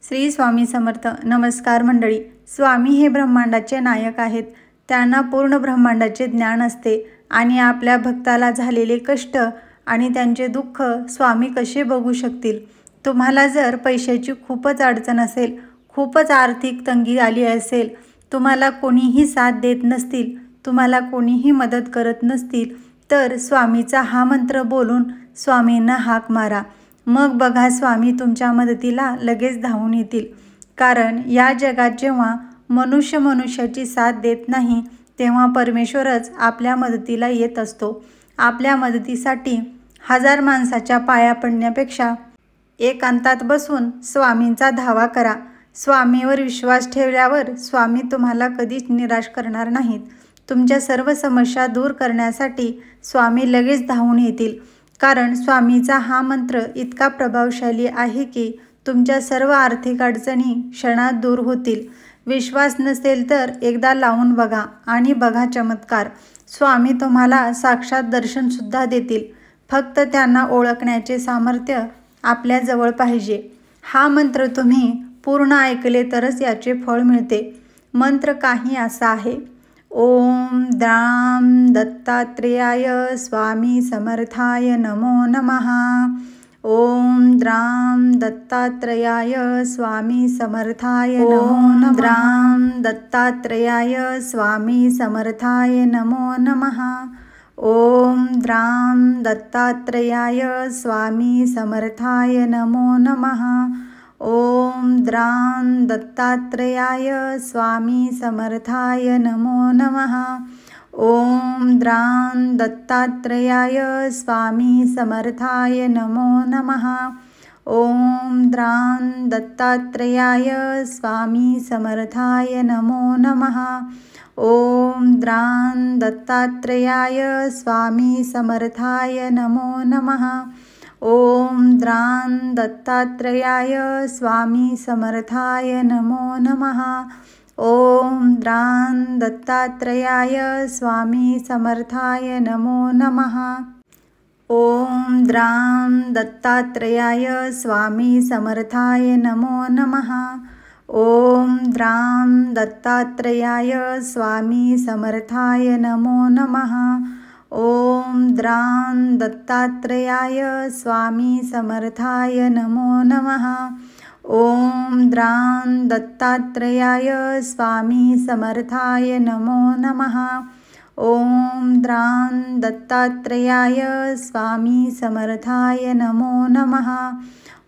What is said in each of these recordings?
श्री स्वामी समर्थ. नमस्कार मंडळी. स्वामी हे ब्रह्मांडाचे नायक आहेत. त्यांना पूर्ण ब्रह्मांडाचे ज्ञान असते आणि आपल्या भक्ताला झालेले कष्ट आणि त्यांचे दुःख स्वामी कसे बघू शकतील. तुम्हाला जर पैशाची खूपच अडचण असेल, खूपच आर्थिक तंगी आली असेल, तुम्हाला कोणीही साथ देत नसतील, तुम्हाला कोणीही मदत करत नसतील, तर स्वामीचा हा मंत्र बोलून स्वामींना हाक मारा. मग बघा स्वामी तुमच्या मदतीला लगेच धावून येतील. कारण या जगात जेव्हा मनुष्य मनुष्याची साथ देत नाही, तेव्हा परमेश्वरच आपल्या मदतीला येत असतो. आपल्या मदतीसाठी 1000 माणसाच्या पाया पडण्यापेक्षा एकांतात बसून स्वामींचा धावा करा. स्वामीवर विश्वास ठेवल्यावर स्वामी तुम्हाला कधीच निराश करणार नाहीत. तुमच्या सर्व समस्या दूर करण्यासाठी स्वामी लगेच धावून येतील. कारण स्वामीचा हा मंत्र इतका प्रभावशाली आहे की तुमच्या सर्व आर्थिक अडचणी क्षणात दूर होतील. विश्वास नसेल तर एकदा लावून बघा आणि बघा चमत्कार. स्वामी तुम्हाला साक्षात दर्शनसुद्धा देतील. फक्त त्यांना ओळखण्याचे सामर्थ्य आपल्याजवळ पाहिजे. हा मंत्र तुम्ही पूर्ण ऐकले तरच याचे फळ मिळते. मंत्र काही असा आहे. ओम द्राम दत्तात्रेयाय स्वामी समर्थाय नमो नमः. ओम द्राम दत्तात्रेयाय स्वामी समर्थाय नमो नमः. द्राम दत्तात्रेयाय स्वामी समर्थाय नमो नमः. ओम द्राम दत्तात्रेयाय स्वामी समर्थाय नमो नमः. ओम द्राम दत्तात्रेयाय स्वामी समर्थाय नमो नमः. ओम द्राम दत्तात्रेयाय स्वामी समर्थाय नमो नमः. ओम द्राम दत्तात्रेयाय स्वामी समर्थाय नमो नमः. ओम द्राम दत्तात्रेयाय स्वामी समर्थाय नमो नमः. ओम द्राम दत्तात्रेयाय स्वामी समर्थाय नमो नमः. ओम द्राम दत्तात्रेयाय स्वामी समर्थाय नमो नमः. ओम द्राम दत्तात्रेयाय स्वामी समर्थाय नमो नमः. ओम द्राम दत्तात्रेयाय स्वामी समर्थाय नमो नमः. ओम द्राम दत्तात्रेयाय स्वामी समर्थाय नमो नमः. ओम द्राम दत्तात्रेयाय स्वामी समर्थाय नमो नमः. ओम द्राम दत्तात्रेयाय स्वामी समर्थाय नमो नमः.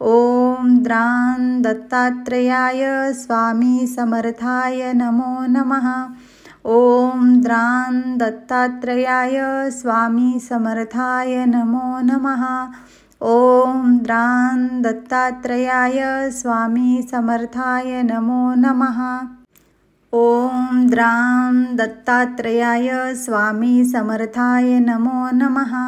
ओम द्राम दत्तात्रेयाय स्वामी समर्थाय नमो नमः. ओम द्राम दत्तात्रेयाय स्वामी समर्थाय नमो नमः. ओम द्राम दत्तात्रेयाय स्वामी समर्थाय नमो नमः. ओम द्राम दत्तात्रेयाय स्वामी समर्थाय नमो नमः.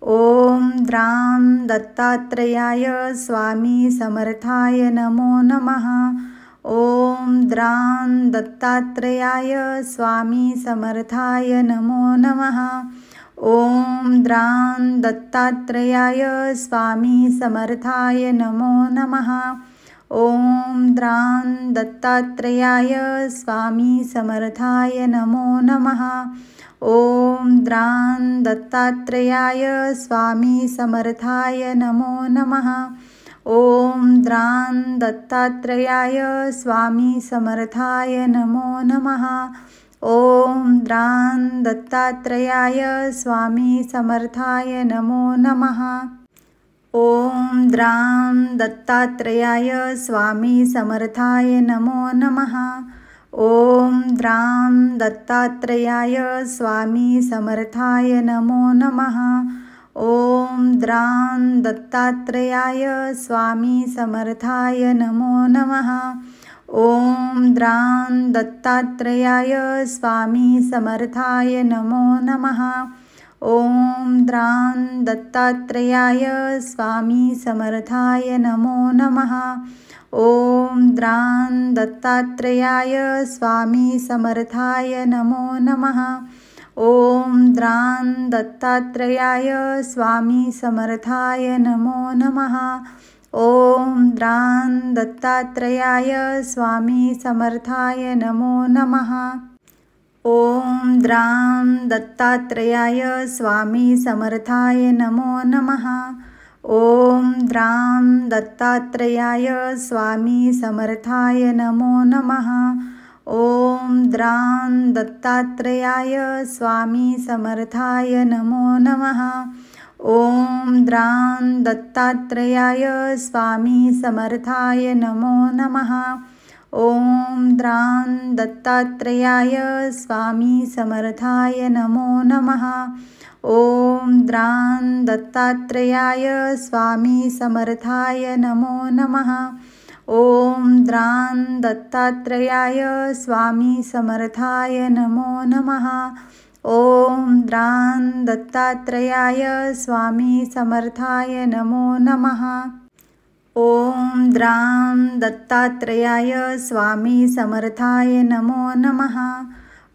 ओम द्राम दत्तात्रेयाय स्वामी समर्थाय नमो नमः. ओम द्राम दत्तात्रेयाय स्वामी समर्थाय नमो नमः. ओम द्राम दत्तात्रेयाय स्वामी समर्थाय नमो नमः. ओम द्राम दत्तात्रेयाय स्वामी समर्थाय नमो नमः. ओम द्राम दत्तात्रेयाय स्वामी समर्थाय नमो नमः. ओम द्राम दत्तात्रेयाय स्वामी समर्थाय नमो नमः. ओम द्राम दत्तात्रेयाय स्वामी समर्थाय नमो नमः. ओम द्राम दत्तात्रेयाय स्वामी समर्थाय नमो नमः. ओम द्राम दत्तात्रेयाय स्वामी समर्थाय नमो नमः. ओम द्राम दत्तात्रेयाय स्वामी समर्थाय नमो नमः. ओम द्राम दत्तात्रेयाय स्वामी समर्थाय नमो नमः. ओम द्राम दत्तात्रेयाय स्वामी समर्थाय नमो नमः. ओम द्राम दत्तात्रेयाय स्वामी समर्थाय नमो नमः. ओम द्राम दत्तात्रेयाय स्वामी समर्थाय नमो नमः. ओम द्रां दत्तात्रेयाय स्वामी समर्थाय नमो नमः। ओम द्रां दत्तात्रेयाय स्वामी समर्थाय नमो नमः। ओम द्रां दत्तात्रेयाय स्वामी समर्थाय नमो नमः। ओम द्रां दत्तात्रेयाय स्वामी समर्थाय नमो नमः। ओम द्रां दत्तात्रेयाय स्वामी समर्थाय नमो नमः। ओम द्रां दत्तात्रेयाय स्वामी समर्थाय नमो नमः। ओम द्रां दत्तात्रेयाय स्वामी समर्थाय नमो नमः। ओम द्रां दत्तात्रेयाय स्वामी समर्थाय नमो नमः। ओम द्रां दत्तात्रेयाय स्वामी समर्थाय नमो नमः। ओम द्रां दत्तात्रेयाय स्वामी समर्थाय नमो नमः।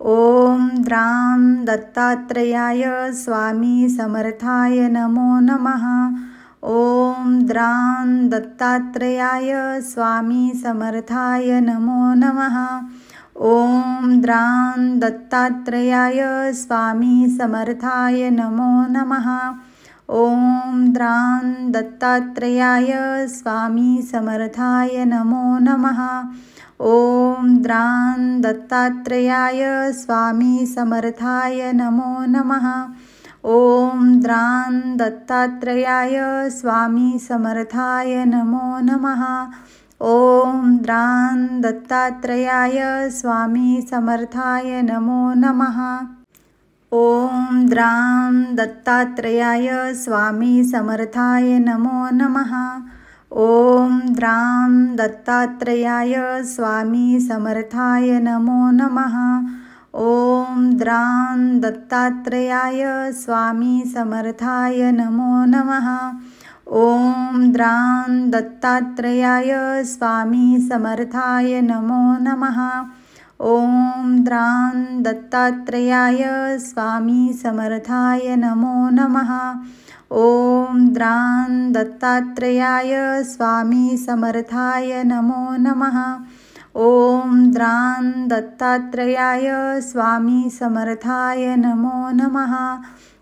ओम द्रां दत्तात्रेयाय स्वामी समर्थाय नमो नमः। ओम द्रां दत्तात्रेयाय स्वामी समर्थाय नमो नमः। ओम द्रां दत्तात्रेयाय स्वामी समर्थाय नमो नमः। ओम द्रां दत्तात्रेयाय स्वामी समर्थाय नमो नमः। ओम द्रां दत्तात्रेयाय स्वामी समर्थाय नमो नमः। ओम द्रां दत्तात्रेयाय स्वामी समर्थाय नमो नमः। ओम द्रां दत्तात्रेयाय स्वामी समर्थाय नमो नमः। ओम द्रां दत्तात्रेयाय स्वामी समर्थाय नमो नमः। ओम द्रां दत्तात्रेयाय स्वामी समर्थाय नमो नमः। ओम द्रां दत्तात्रेयाय स्वामी समर्थाय नमो नमः। ओम द्रां दत्तात्रेयाय स्वामी समर्थाय नमो नमः। ओम द्रां दत्तात्रेयाय स्वामी समर्थाय नमो नमः। ओम द्रां दत्तात्रेयाय स्वामी समर्थाय नमो नमः। ओम द्रां दत्तात्रेयाय स्वामी समर्थाय नमो नमः।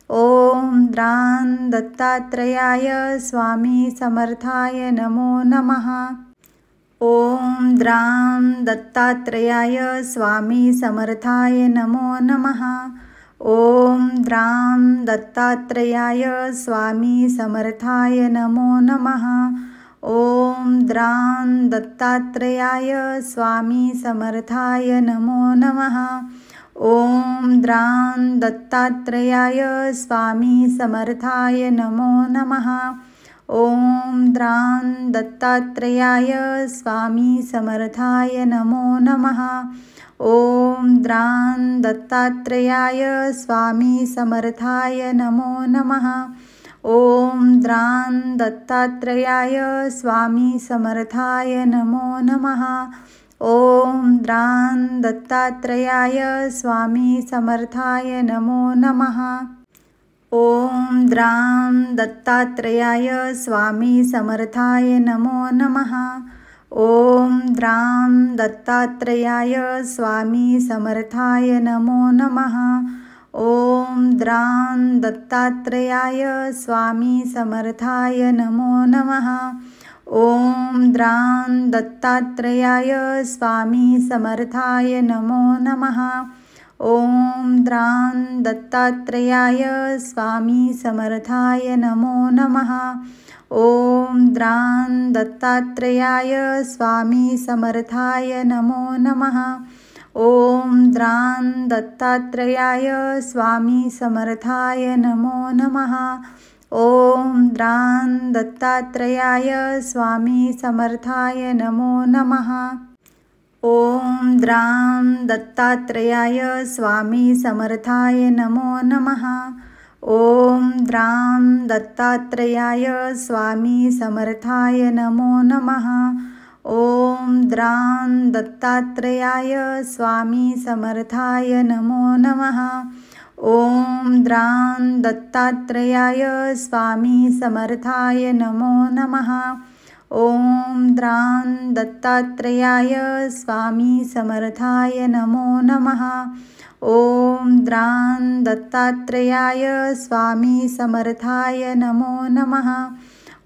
ओम द्रां दत्तात्रेयाय स्वामी समर्थाय नमो नमः। ओम द्रां दत्तात्रेयाय स्वामी समर्थाय नमो नमः। ओम द्रां दत्तात्रेयाय स्वामी समर्थाय नमो नमः। ओम द्रां दत्तात्रेयाय स्वामी समर्थाय नमो नमः। ओम द्रां दत्तात्रेयाय स्वामी समर्थाय नमो नमः। ओम द्रां दत्तात्रेयाय स्वामी समर्थाय नमो नमः। ओम द्रां दत्तात्रेयाय स्वामी समर्थाय नमो नमः। ओम द्रां दत्तात्रेयाय स्वामी समर्थाय नमो नमः। ओम द्रां दत्तात्रेयाय स्वामी समर्थाय नमो नमः। ओम द्रां दत्तात्रेयाय स्वामी समर्थाय नमो नमः। ओम द्रां दत्तात्रेयाय स्वामी समर्थाय नमो नमः। ओम द्रां दत्तात्रेयाय स्वामी समर्थाय नमो नमः। ओम द्रां दत्तात्रेयाय स्वामी समर्थाय नमो नमः। ओम द्रां दत्तात्रेयाय स्वामी समर्थाय नमो नमः। ओम द्रां दत्तात्रेयाय स्वामी समर्थाय नमो नमः। ओम द्रां दत्तात्रेयाय स्वामी समर्थाय नमो नमः। ओम द्रां दत्तात्रेयाय स्वामी समर्थाय नमो नमः। ओम द्रां दत्तात्रेयाय स्वामी समर्थाय नमो नमः। ओम द्रां दत्तात्रेयाय स्वामी समर्थाय नमो नमः। ओम द्रां दत्तात्रेयाय स्वामी समर्थाय नमो नमः। ओम द्रां दत्तात्रेयाय स्वामी समर्थाय नमो नमः। ॐ द्रां दत्तात्रेयाय स्वामी समर्थाय नमो नमः। ॐ द्रां दत्तात्रेयाय स्वामी समर्थाय नमो नमः।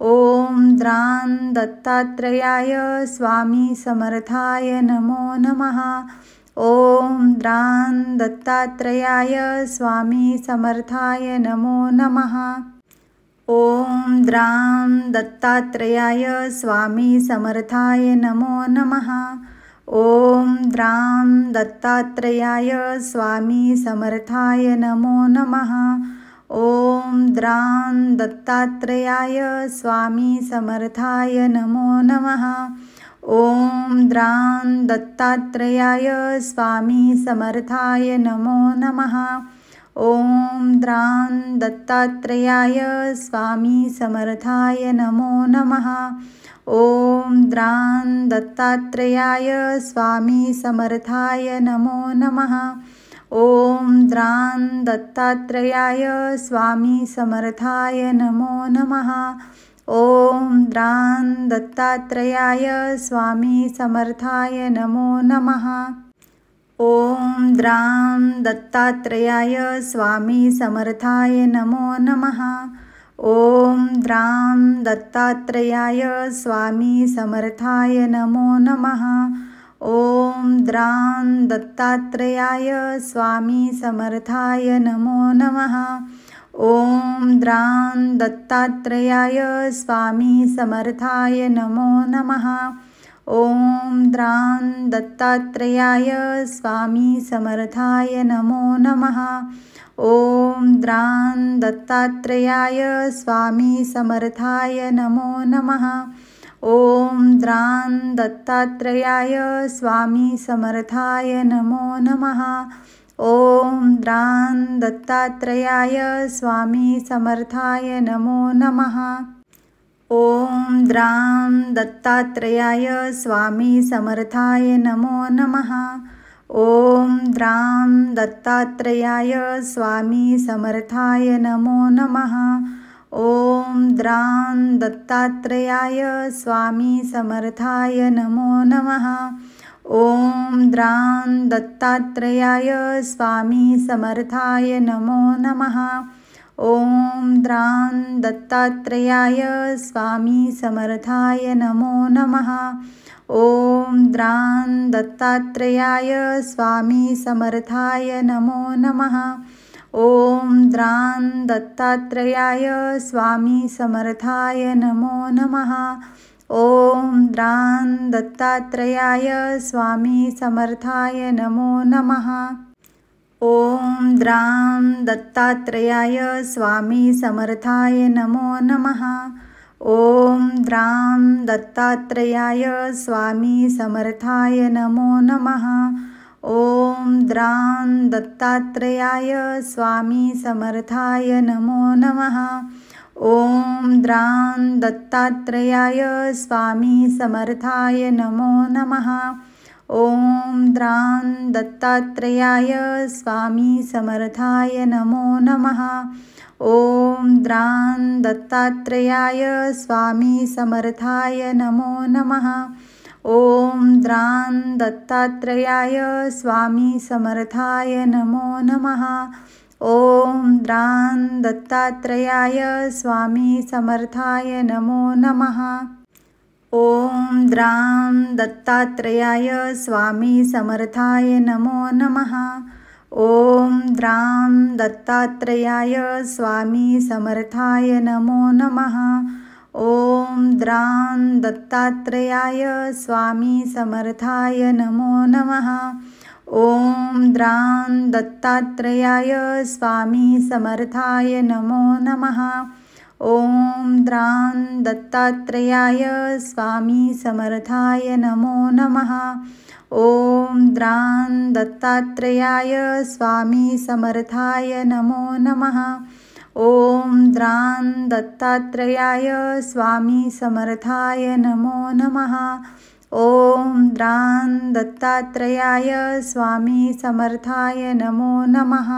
ॐ द्रां दत्तात्रेयाय स्वामी समर्थाय नमो नमः। ॐ द्रां दत्तात्रेयाय स्वामी समर्थाय नमो नमः। ॐ द्रां दत्तात्रेयाय स्वामी समर्थाय नमो नमः। ॐ द्रां दत्तात्रेयाय स्वामी समर्थाय नमो नमः। ॐ द्रां दत्तात्रेयाय स्वामी समर्थाय नमो नमः। ॐ द्रां दत्तात्रेयाय स्वामी समर्थाय नमो नमः। ॐ द्रां दत्तात्रेयाय स्वामी समर्थाय नमो नमः। ॐ द्रां दत्तात्रेयाय स्वामी समर्थाय नमो नमः। ॐ द्रां दत्तात्रेयाय स्वामी समर्थाय नमो नमः। ॐ द्रां दत्तात्रेयाय स्वामी समर्थाय नमो नमः। ॐ द्रां दत्तात्रेयाय स्वामी समर्थाय नमो नमः। ॐ द्रां दत्तात्रेयाय स्वामी समर्थाय नमो नमः। ॐ द्रां दत्तात्रेयाय स्वामी समर्थाय नमो नमः। ॐ द्रां दत्तात्रेयाय स्वामी समर्थाय नमो नमः। ॐ द्रां दत्तात्रेयाय स्वामी समर्थाय नमो नमः। ॐ द्रां दत्तात्रेयाय स्वामी समर्थाय नमो नमः। ॐ द्रां दत्तात्रेयाय स्वामी समर्थाय नमो नमः। ॐ द्रां दत्तात्रेयाय स्वामी समर्थाय नमो नमः। ॐ द्रां दत्तात्रेयाय स्वामी समर्थाय नमो नमः। ॐ द्रां दत्तात्रेयाय स्वामी समर्थाय नमो नमः। ॐ द्रां दत्तात्रेयाय स्वामी समर्थाय नमो नमः। ॐ द्रां दत्तात्रेयाय स्वामी समर्थाय नमो नमः। ॐ द्रां दत्तात्रेयाय स्वामी समर्थाय नमो नमः। ॐ द्रां दत्तात्रेयाय स्वामी समर्थाय नमो नमः। ॐ द्रां दत्तात्रेयाय स्वामी समर्थाय नमो नमः। ॐ द्रां दत्तात्रेयाय स्वामी समर्थाय नमो नमः। ॐ द्रां दत्तात्रेयाय स्वामी समर्थाय नमो नमः। ॐ द्रां दत्तात्रेयाय स्वामी समर्थाय नमो नमः। ॐ द्रां दत्तात्रेयाय स्वामी समर्थाय नमो नमः। ॐ द्रां दत्तात्रेयाय स्वामी समर्थाय नमो नमः। ॐ द्रां दत्तात्रेयाय स्वामी समर्थाय नमो नमः। ॐ द्रां दत्तात्रेयाय स्वामी समर्थाय नमो नमः। ॐ द्रां दत्तात्रेयाय स्वामी समर्थाय नमो नमः। ॐ द्रां दत्तात्रेयाय स्वामी समर्थाय नमो नमः। ॐ द्रां दत्तात्रेयाय स्वामी समर्थाय नमो नमः। ॐ द्रां दत्तात्रेयाय स्वामी समर्थाय नमो नमः। ॐ द्रां दत्तात्रेयाय स्वामी समर्थाय नमो नमः। ॐ द्रां दत्तात्रेयाय स्वामी समर्थाय नमो नमः। ॐ द्रां दत्तात्रेयाय स्वामी समर्थाय नमो नमः। ॐ द्रां दत्तात्रेयाय स्वामी समर्थाय नमो नमः। ॐ द्रां दत्तात्रेयाय स्वामी समर्थाय नमो नमः। ॐ द्रां दत्तात्रेयाय स्वामी समर्थाय नमो नमः।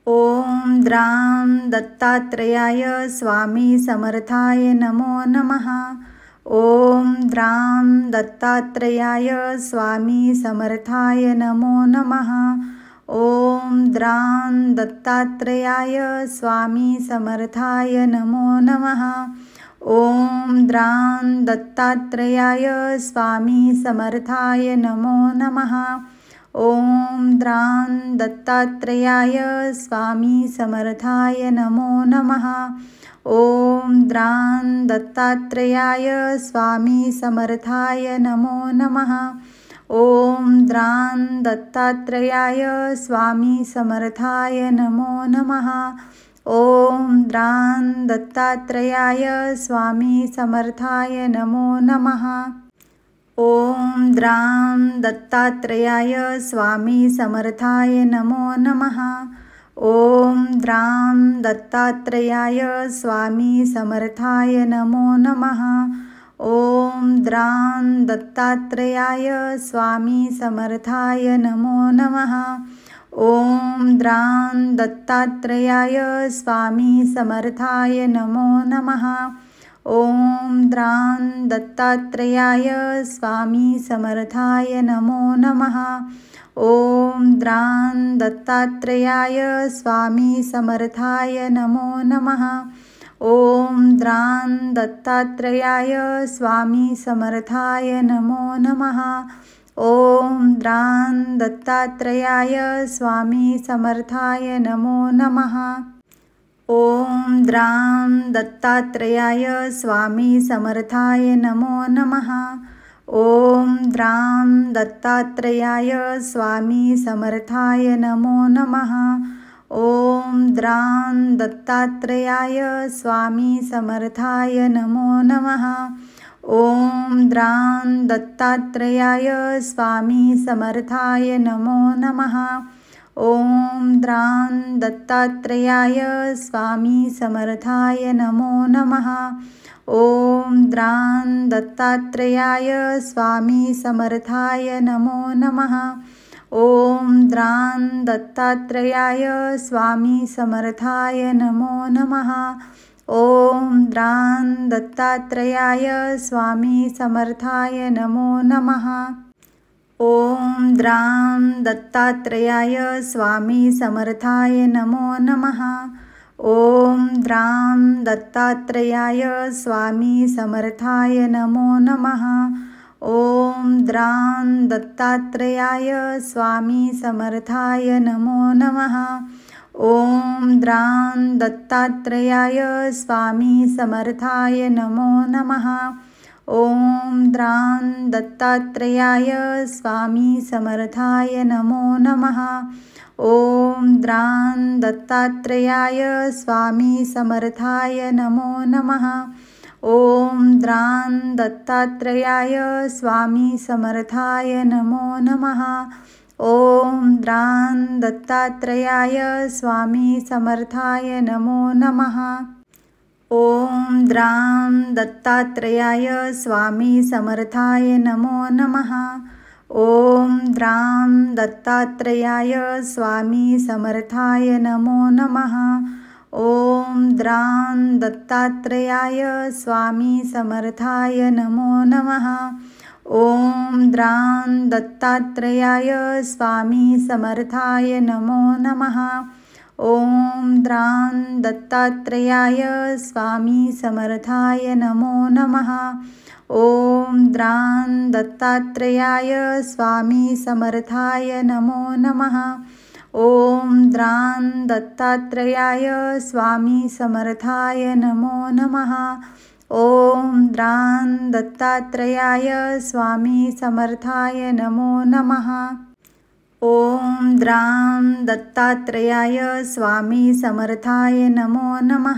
ॐ द्रां दत्तात्रेयाय स्वामी समर्थाय नमो नमः। ॐ द्रां दत्तात्रेयाय स्वामी समर्थाय नमो नमः। ॐ द्रां दत्तात्रेयाय स्वामी समर्थाय नमो नमः। ॐ द्रां दत्तात्रेयाय स्वामी समर्थाय नमो नमः। ॐ द्रां दत्तात्रेयाय स्वामी समर्थाय नमो नमः। ॐ द्रां दत्तात्रेयाय स्वामी समर्थाय नमो नमः। ॐ द्रां दत्तात्रेयाय स्वामी समर्थाय नमो नमः। ॐ द्रां दत्तात्रेयाय स्वामी समर्थाय नमो नमः। ॐ द्रां दत्तात्रेयाय स्वामी समर्थाय नमो नमः। ॐ द्रां दत्तात्रेयाय स्वामी समर्थाय नमो नमः। ॐ द्रां दत्तात्रेयाय स्वामी समर्थाय नमो नमः। ॐ द्रां दत्तात्रेयाय स्वामी समर्थाय नमो नमः। ॐ द्रां दत्तात्रेयाय स्वामी समर्थाय नमो नमः। ॐ द्रां दत्तात्रेयाय स्वामी समर्थाय नमो नमः। ॐ द्रां दत्तात्रेयाय स्वामी समर्थाय नमो नमः। ॐ द्रां दत्तात्रेयाय स्वामी समर्थाय नमो नमः। ॐ द्रां दत्तात्रेयाय स्वामी समर्थाय नमो नमः। ॐ द्रां दत्तात्रेयाय स्वामी समर्थाय नमो नमः। ॐ द्रां दत्तात्रेयाय स्वामी समर्थाय नमो नमः। ॐ द्रां दत्तात्रेयाय स्वामी समर्थाय नमो नमः। ॐ द्रां दत्तात्रेयाय स्वामी समर्थाय नमो नमः। ॐ द्रां दत्तात्रेयाय स्वामी समर्थाय नमो नमः। ॐ द्रां दत्तात्रेयाय स्वामी समर्थाय नमो नमः। ॐ द्रां दत्तात्रेयाय स्वामी समर्थाय नमो नमः। ॐ द्रां दत्तात्रेयाय स्वामी समर्थाय नमो नमः। ॐ द्रां दत्तात्रेयाय स्वामी समर्थाय नमो नमः। ॐ द्रां दत्तात्रेयाय स्वामी समर्थाय नमो नमः। ॐ द्रां दत्तात्रेयाय स्वामी समर्थाय नमो नमः। ॐ द्रां दत्तात्रेयाय स्वामी समर्थाय नमो नमः। ॐ द्रां दत्तात्रेयाय स्वामी समर्थाय नमो नमः। ॐ द्रां दत्तात्रेयाय स्वामी समर्थाय नमो नमः। ॐ द्रां दत्तात्रेयाय स्वामी समर्थाय नमो नमः। ॐ द्रां दत्तात्रेयाय स्वामी समर्थाय नमो नमः। ॐ द्रां दत्तात्रेयाय स्वामी समर्थाय नमो नमः। ॐ द्रां दत्तात्रेयाय स्वामी समर्थाय नमो नमः। ॐ द्रां दत्तात्रेयाय स्वामी समर्थाय नमो नमः। ॐ द्रां दत्तात्रेयाय स्वामी समर्थाय नमो नमः। ॐ द्रां दत्तात्रेयाय स्वामी समर्थाय नमो नमः। ॐ द्रां दत्तात्रेयाय स्वामी समर्थाय नमो नमः। ॐ द्रां दत्तात्रेयाय स्वामी समर्थाय नमो नमः। ॐ द्रां दत्तात्रेयाय स्वामी समर्थाय नमो नमः।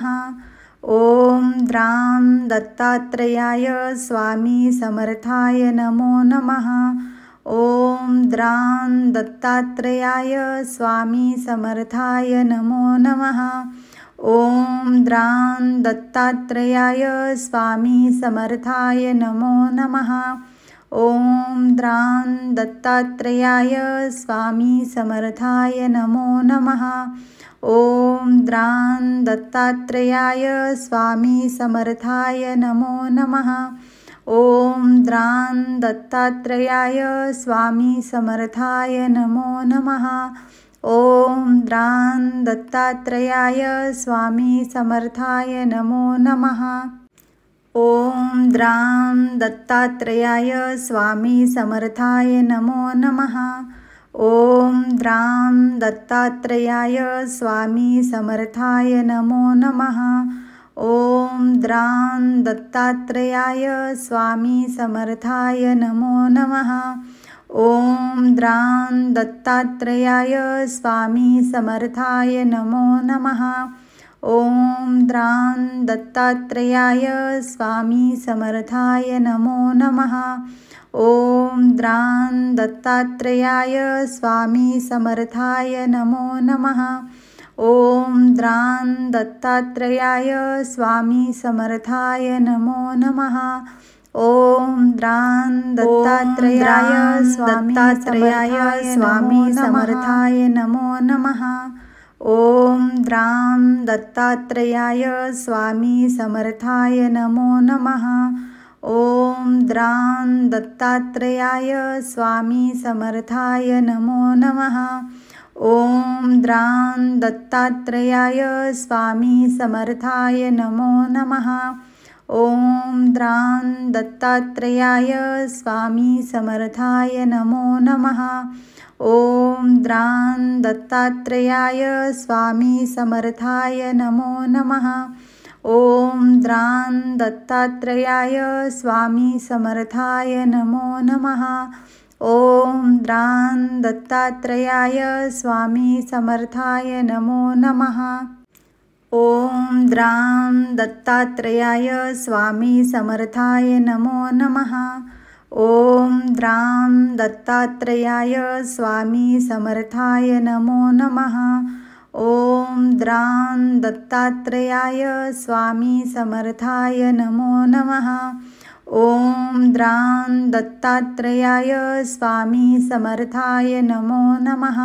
ॐ द्रां दत्तात्रेयाय स्वामी समर्थाय नमो नमः। ॐ द्रां दत्तात्रेयाय स्वामी समर्थाय नमो नमः। ॐ द्रां दत्तात्रेयाय स्वामी समर्थाय नमो नमः। ॐ द्रां दत्तात्रेयाय स्वामी समर्थाय नमो नमः। ॐ द्रां दत्तात्रेयाय स्वामी समर्थाय नमो नमः। ॐ द्रां दत्तात्रेयाय स्वामी समर्थाय नमो नमः। ॐ द्रां दत्तात्रेयाय स्वामी समर्थाय नमो नमः। ॐ द्रां दत्तात्रेयाय स्वामी समर्थाय नमो नमः। ॐ द्रां दत्तात्रेयाय स्वामी समर्थाय नमो नमः। ॐ द्रां दत्तात्रेयाय स्वामी समर्थाय नमो नमः। ॐ द्रां दत्तात्रेयाय स्वामी समर्थाय नमो नमः। ॐ द्रां दत्तात्रेयाय स्वामी समर्थाय नमो नमः। ॐ द्रां दत्तात्रेयाय स्वामी समर्थाय नमो नमः। ॐ द्रां दत्तात्रेयाय स्वामी समर्थाय नमो नमः। ॐ द्रां दत्तात्रेयाय स्वामी समर्थाय नमो नमः। ॐ द्रां दत्तात्रेयाय स्वामी समर्थाय नमो नमः। ॐ द्रां दत्तात्रेयाय स्वामी समर्थाय नमो नमः। ॐ द्रां दत्तात्रेयाय स्वामी समर्थाय नमो नमः। ॐ द्रां दत्तात्रेयाय स्वामी समर्थाय नमो नमः। ॐ द्रां दत्तात्रेयाय स्वामी समर्थाय नमो नमः। ॐ द्रां दत्तात्रेयाय स्वामी समर्थाय नमो नमः। ॐ द्रां दत्तात्रेयाय स्वामी समर्थाय नमो नमः। ॐ द्रां दत्तात्रेयाय स्वामी समर्थाय नमो नमः। ॐ द्रां दत्तात्रेयाय स्वामी समर्थाय नमो नमः। ॐ द्रां दत्तात्रेयाय स्वामी समर्थाय नमो नमः। ॐ द्रां दत्तात्रेयाय स्वामी समर्थाय नमो नमः।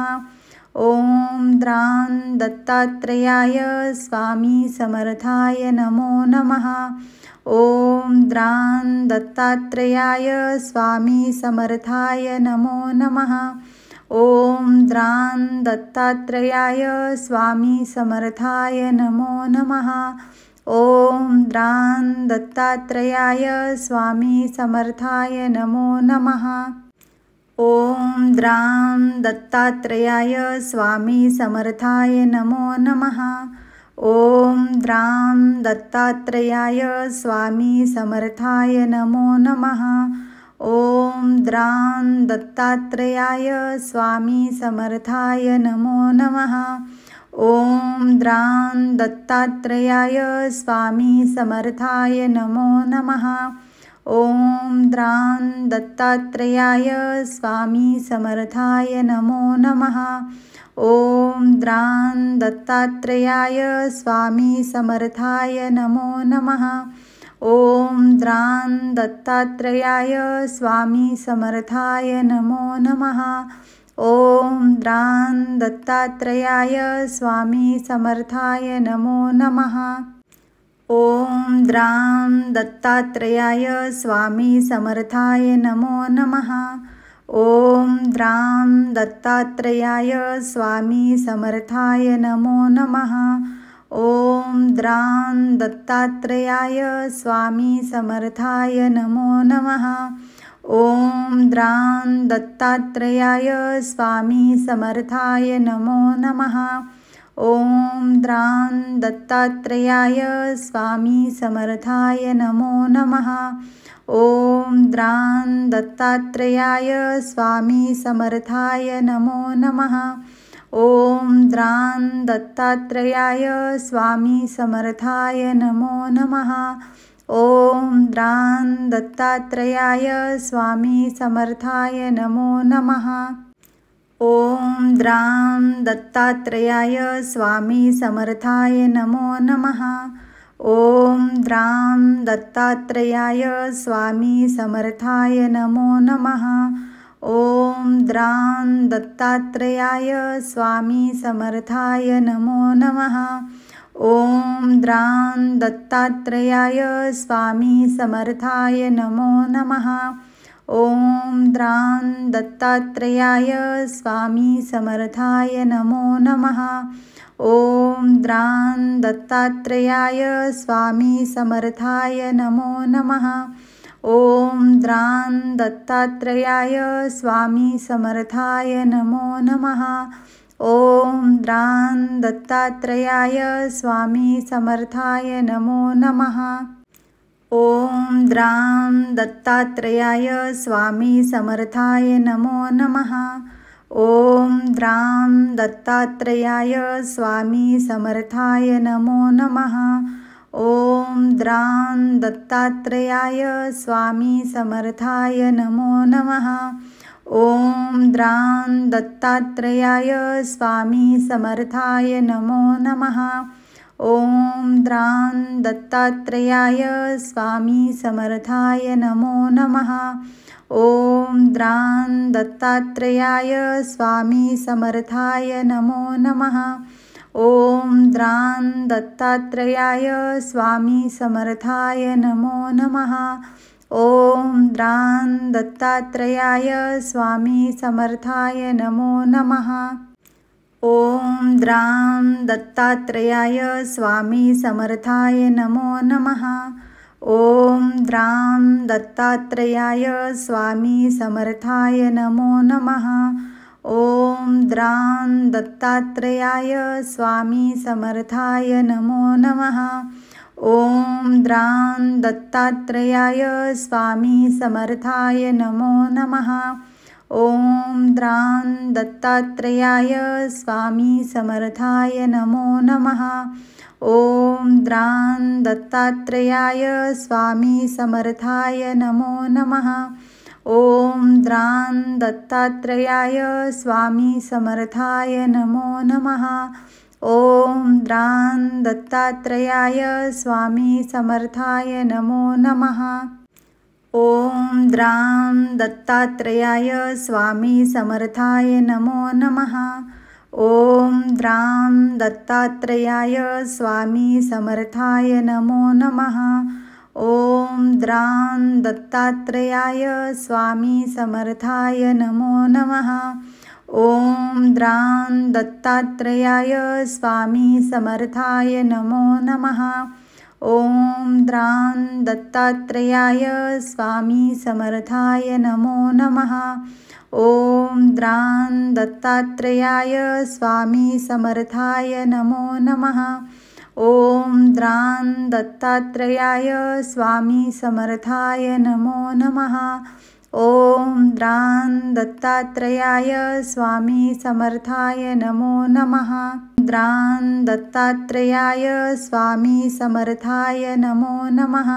ॐ द्रां दत्तात्रेयाय स्वामी समर्थाय नमो नमः। ॐ द्रां दत्तात्रेयाय स्वामी समर्थाय नमो नमः। ॐ द्रां दत्तात्रेयाय स्वामी समर्थाय नमो नमः। ॐ द्रां दत्तात्रेयाय स्वामी समर्थाय नमो नमः। ॐ द्रां दत्तात्रेयाय स्वामी समर्थाय नमो नमः। ॐ द्रां दत्तात्रेयाय स्वामी समर्थाय नमो नमः। ॐ द्रां दत्तात्रेयाय स्वामी समर्थाय नमो नमः। ॐ द्रां दत्तात्रेयाय स्वामी समर्थाय नमो नमः। ॐ द्रां दत्तात्रेयाय स्वामी समर्थाय नमो नमः। ॐ द्रां दत्तात्रेयाय स्वामी समर्थाय नमो नमः। ॐ द्रां दत्तात्रेयाय स्वामी समर्थाय नमो नमः। ॐ द्रां दत्तात्रेयाय स्वामी समर्थाय नमो नमः। ॐ द्रां दत्तात्रेयाय स्वामी समर्थाय नमो नमः। ॐ द्रां दत्तात्रेयाय स्वामी समर्थाय नमो नमः। ॐ द्रां दत्तात्रेयाय स्वामी समर्थाय नमो नमः। ॐ द्रां दत्तात्रेयाय स्वामी समर्थाय नमो नमः। ॐ द्रां दत्तात्रेयाय स्वामी समर्थाय नमो नमः। ॐ द्रां दत्तात्रेयाय स्वामी समर्थाय नमो नमः। ॐ द्रां दत्तात्रेयाय स्वामी समर्थाय नमो नमः। ॐ द्रां दत्तात्रेयाय स्वामी समर्थाय नमो नमः। ॐ द्रां दत्तात्रेयाय स्वामी समर्थाय नमो नमः। ॐ द्रां दत्तात्रेयाय स्वामी समर्थाय नमो नमः। ॐ द्रां दत्तात्रेयाय स्वामी समर्थाय नमो नमः। ॐ द्रां दत्तात्रेयाय स्वामी समर्थाय नमो नमः। ॐ द्रां दत्तात्रेयाय स्वामी समर्थाय नमो नमः। ॐ द्रां दत्तात्रेयाय स्वामी समर्थाय नमो नमः। ॐ द्रां दत्तात्रेयाय स्वामी समर्थाय नमो नमः। ॐ द्रां दत्तात्रेयाय स्वामी समर्थाय नमो नमः। ॐ द्रां दत्तात्रेयाय स्वामी समर्थाय नमो नमः। ॐ द्रां दत्तात्रेयाय स्वामी समर्थाय नमो नमः। ॐ द्रां दत्तात्रेयाय स्वामी समर्थाय नमो नमः। ॐ द्रां दत्तात्रेयाय स्वामी समर्थाय नमो नमः। ॐ द्रां दत्तात्रेयाय स्वामी समर्थाय नमो नमः। ॐ द्रां दत्तात्रेयाय स्वामी समर्थाय नमो नमः। ॐ द्रां दत्तात्रेयाय स्वामी समर्थाय नमो नमः। ॐ द्रां दत्तात्रेयाय स्वामी समर्थाय नमो नमः। ॐ द्रां दत्तात्रेयाय स्वामी समर्थाय नमो नमः। ॐ द्रां दत्तात्रेयाय स्वामी समर्थाय नमो नमः। ॐ द्रां दत्तात्रेयाय स्वामी समर्थाय नमो नमः। ॐ द्रां दत्तात्रेयाय स्वामी समर्थाय नमो नमः। ॐ द्रां दत्तात्रेयाय स्वामी समर्थाय नमो नमः। ॐ द्रां दत्तात्रेयाय स्वामी समर्थाय नमो नमः। ॐ द्रां दत्तात्रेयाय स्वामी समर्थाय नमो नमः। ॐ द्रां दत्तात्रेयाय स्वामी समर्थाय नमो नमः। ॐ द्रां दत्तात्रेयाय स्वामी समर्थाय नमो नमः। ॐ द्रां दत्तात्रेयाय स्वामी समर्थाय नमो नमः। ॐ द्रां दत्तात्रेयाय स्वामी समर्थाय नमो नमः। ॐ द्रां दत्तात्रेयाय स्वामी समर्थाय नमो नमः। ॐ द्रां दत्तात्रेयाय स्वामी समर्थाय नमो नमः। ॐ द्रां दत्तात्रेयाय स्वामी समर्थाय नमो नमः। ॐ द्रां दत्तात्रेयाय स्वामी समर्थाय नमो नमः। ॐ द्रां दत्तात्रेयाय स्वामी समर्थाय नमो नमः। द्रां दत्तात्रेयाय स्वामी समर्थाय नमो नमः।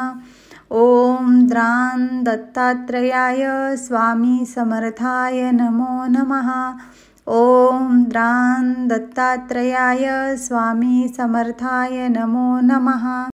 ॐ द्रां दत्तात्रेयाय स्वामी समर्थाय नमो नमः। ॐ द्रां दत्तात्रेयाय स्वामी समर्थाय नमो नमः।